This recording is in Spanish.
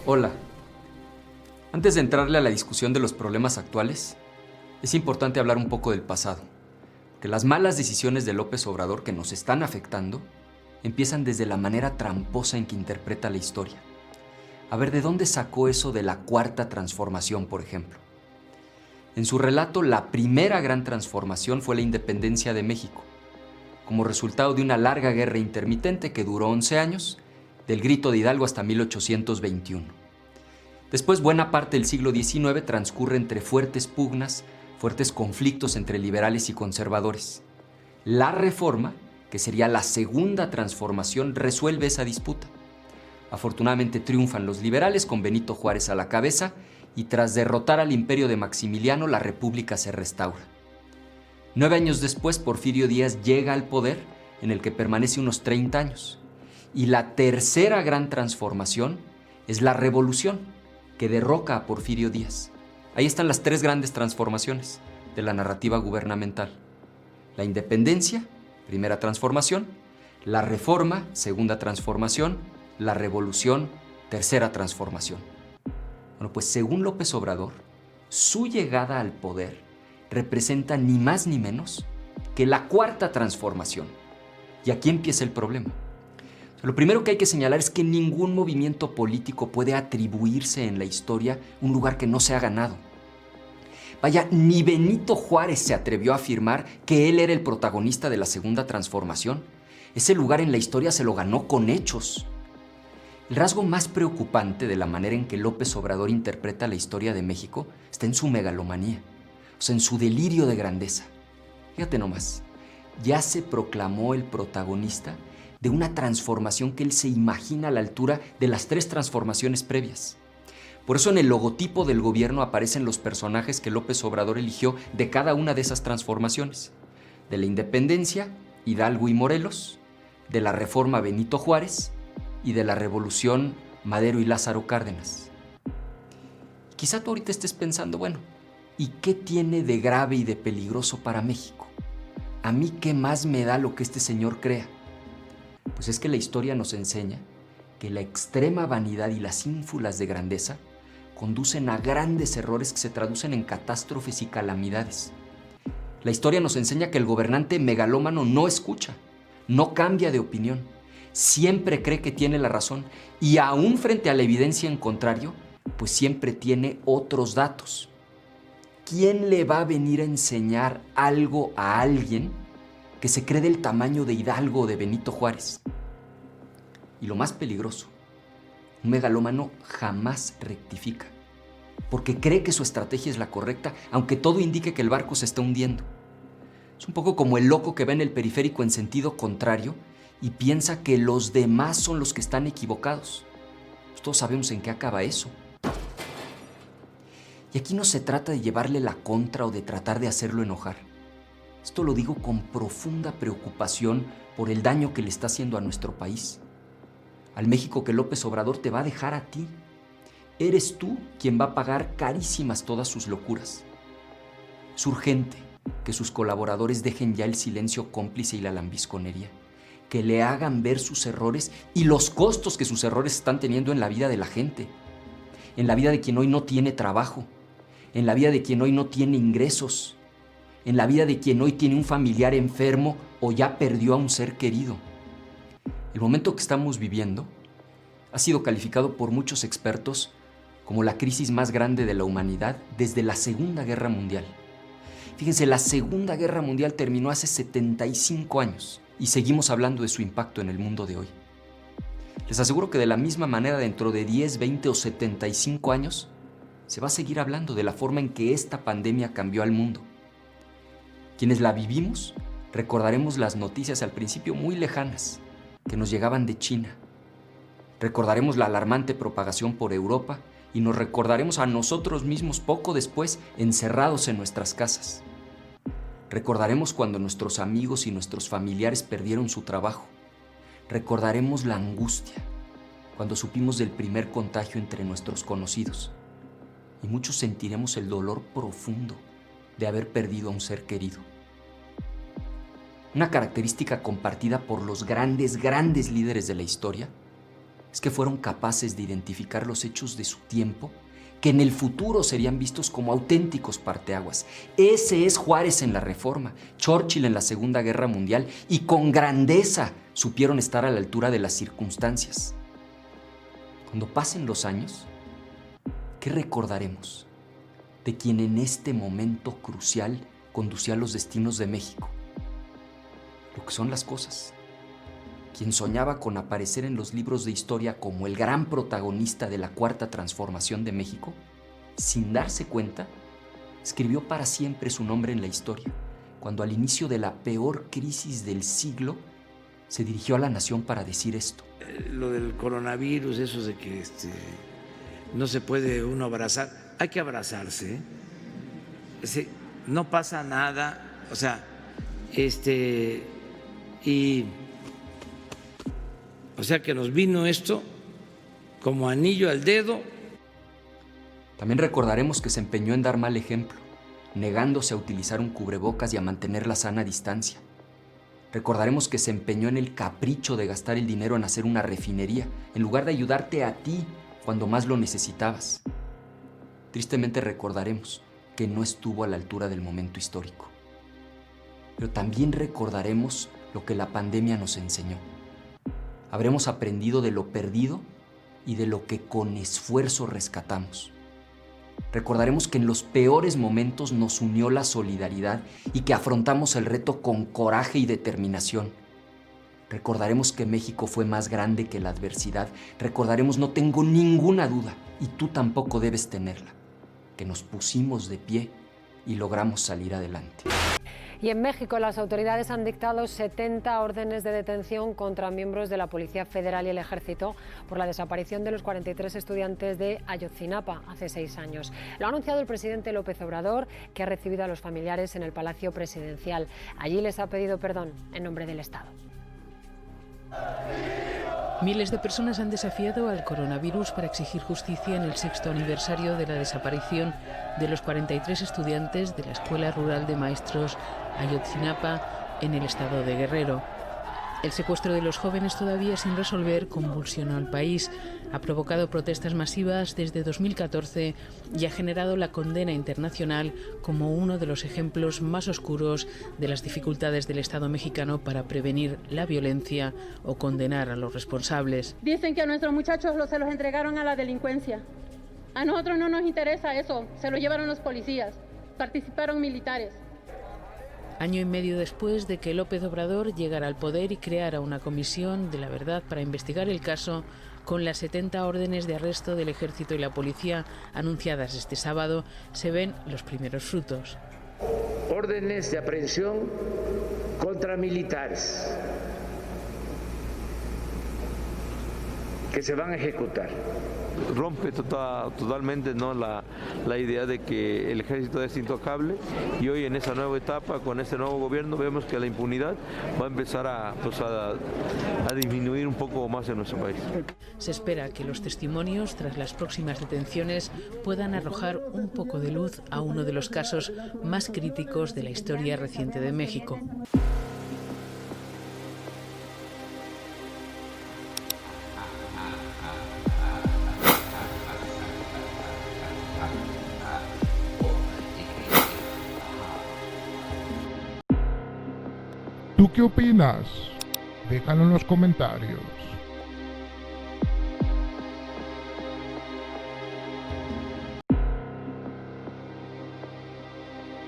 Hola. Antes de entrarle a la discusión de los problemas actuales, es importante hablar un poco del pasado, que las malas decisiones de López Obrador que nos están afectando empiezan desde la manera tramposa en que interpreta la historia. A ver, ¿de dónde sacó eso de la cuarta transformación, por ejemplo? En su relato, la primera gran transformación fue la independencia de México, como resultado de una larga guerra intermitente que duró 11 años, del Grito de Hidalgo hasta 1821. Después, buena parte del siglo XIX transcurre entre fuertes pugnas, fuertes conflictos entre liberales y conservadores. La Reforma, que sería la segunda transformación, resuelve esa disputa. Afortunadamente triunfan los liberales con Benito Juárez a la cabeza y tras derrotar al imperio de Maximiliano, la República se restaura. 9 años después, Porfirio Díaz llega al poder, en el que permanece unos 30 años. Y la tercera gran transformación es la Revolución, que derroca a Porfirio Díaz. Ahí están las tres grandes transformaciones de la narrativa gubernamental. La independencia, primera transformación; la reforma, segunda transformación; la revolución, tercera transformación. Bueno, pues según López Obrador, su llegada al poder representa ni más ni menos que la cuarta transformación. Y aquí empieza el problema. Lo primero que hay que señalar es que ningún movimiento político puede atribuirse en la historia un lugar que no se ha ganado. Vaya, ni Benito Juárez se atrevió a afirmar que él era el protagonista de la segunda transformación. Ese lugar en la historia se lo ganó con hechos. El rasgo más preocupante de la manera en que López Obrador interpreta la historia de México está en su megalomanía, o sea, en su delirio de grandeza. Fíjate nomás, ya se proclamó el protagonista de una transformación que él se imagina a la altura de las tres transformaciones previas. Por eso en el logotipo del gobierno aparecen los personajes que López Obrador eligió de cada una de esas transformaciones. De la independencia, Hidalgo y Morelos; de la reforma, Benito Juárez; y de la revolución, Madero y Lázaro Cárdenas. Quizá tú ahorita estés pensando, bueno, ¿y qué tiene de grave y de peligroso para México? ¿A mí qué más me da lo que este señor crea? Pues es que la historia nos enseña que la extrema vanidad y las ínfulas de grandeza conducen a grandes errores que se traducen en catástrofes y calamidades. La historia nos enseña que el gobernante megalómano no escucha, no cambia de opinión, siempre cree que tiene la razón y aún frente a la evidencia en contrario, pues siempre tiene otros datos. ¿Quién le va a venir a enseñar algo a alguien que se cree del tamaño de Hidalgo o de Benito Juárez? Y lo más peligroso, un megalómano jamás rectifica, porque cree que su estrategia es la correcta, aunque todo indique que el barco se está hundiendo. Es un poco como el loco que va en el periférico en sentido contrario y piensa que los demás son los que están equivocados. Pues todos sabemos en qué acaba eso. Y aquí no se trata de llevarle la contra o de tratar de hacerlo enojar. Esto lo digo con profunda preocupación por el daño que le está haciendo a nuestro país. Al México que López Obrador te va a dejar a ti. Eres tú quien va a pagar carísimas todas sus locuras. Es urgente que sus colaboradores dejen ya el silencio cómplice y la lambisconería, que le hagan ver sus errores y los costos que sus errores están teniendo en la vida de la gente, en la vida de quien hoy no tiene trabajo, en la vida de quien hoy no tiene ingresos, en la vida de quien hoy tiene un familiar enfermo o ya perdió a un ser querido. El momento que estamos viviendo ha sido calificado por muchos expertos como la crisis más grande de la humanidad desde la Segunda Guerra Mundial. Fíjense, la Segunda Guerra Mundial terminó hace 75 años y seguimos hablando de su impacto en el mundo de hoy. Les aseguro que de la misma manera dentro de 10, 20 o 75 años se va a seguir hablando de la forma en que esta pandemia cambió al mundo. Quienes la vivimos recordaremos las noticias al principio muy lejanas que nos llegaban de China. Recordaremos la alarmante propagación por Europa y nos recordaremos a nosotros mismos poco después encerrados en nuestras casas. Recordaremos cuando nuestros amigos y nuestros familiares perdieron su trabajo. Recordaremos la angustia cuando supimos del primer contagio entre nuestros conocidos. Y muchos sentiremos el dolor profundo de haber perdido a un ser querido. Una característica compartida por los grandes líderes de la historia es que fueron capaces de identificar los hechos de su tiempo que en el futuro serían vistos como auténticos parteaguas. Ese es Juárez en la Reforma, Churchill en la Segunda Guerra Mundial, y con grandeza supieron estar a la altura de las circunstancias. Cuando pasen los años, ¿qué recordaremos de quien en este momento crucial conducía los destinos de México? Lo que son las cosas. Quien soñaba con aparecer en los libros de historia como el gran protagonista de la Cuarta Transformación de México, sin darse cuenta, escribió para siempre su nombre en la historia, cuando al inicio de la peor crisis del siglo se dirigió a la nación para decir esto. Lo del coronavirus, eso de que no se puede uno abrazar, hay que abrazarse, ¿eh? No pasa nada, o sea, o sea que nos vino esto como anillo al dedo. También recordaremos que se empeñó en dar mal ejemplo, negándose a utilizar un cubrebocas y a mantener la sana distancia. Recordaremos que se empeñó en el capricho de gastar el dinero en hacer una refinería, en lugar de ayudarte a ti cuando más lo necesitabas. Tristemente recordaremos que no estuvo a la altura del momento histórico. Pero también recordaremos lo que la pandemia nos enseñó. Habremos aprendido de lo perdido y de lo que con esfuerzo rescatamos. Recordaremos que en los peores momentos nos unió la solidaridad y que afrontamos el reto con coraje y determinación. Recordaremos que México fue más grande que la adversidad. Recordaremos, no tengo ninguna duda, y tú tampoco debes tenerla, que nos pusimos de pie y logramos salir adelante. Y en México las autoridades han dictado 70 órdenes de detención contra miembros de la Policía Federal y el Ejército por la desaparición de los 43 estudiantes de Ayotzinapa hace 6 años. Lo ha anunciado el presidente López Obrador, que ha recibido a los familiares en el Palacio Presidencial. Allí les ha pedido perdón en nombre del Estado. Miles de personas han desafiado al coronavirus para exigir justicia en el 6º aniversario de la desaparición de los 43 estudiantes de la Escuela Rural de Maestros Ayotzinapa en el estado de Guerrero. El secuestro de los jóvenes, todavía sin resolver, convulsionó al país, ha provocado protestas masivas desde 2014 y ha generado la condena internacional como uno de los ejemplos más oscuros de las dificultades del Estado mexicano para prevenir la violencia o condenar a los responsables. Dicen que a nuestros muchachos se los entregaron a la delincuencia. A nosotros no nos interesa eso, se lo llevaron los policías, participaron militares. Año y medio después de que López Obrador llegara al poder y creara una comisión de la verdad para investigar el caso, con las 70 órdenes de arresto del Ejército y la Policía anunciadas este sábado, se ven los primeros frutos. Órdenes de aprehensión contra militares que se van a ejecutar. Rompe totalmente, ¿no?, la idea de que el ejército es intocable, y hoy en esa nueva etapa, con este nuevo gobierno, vemos que la impunidad va a empezar a disminuir un poco más en nuestro país. Se espera que los testimonios tras las próximas detenciones puedan arrojar un poco de luz a uno de los casos más críticos de la historia reciente de México. ¿Tú qué opinas? Déjalo en los comentarios.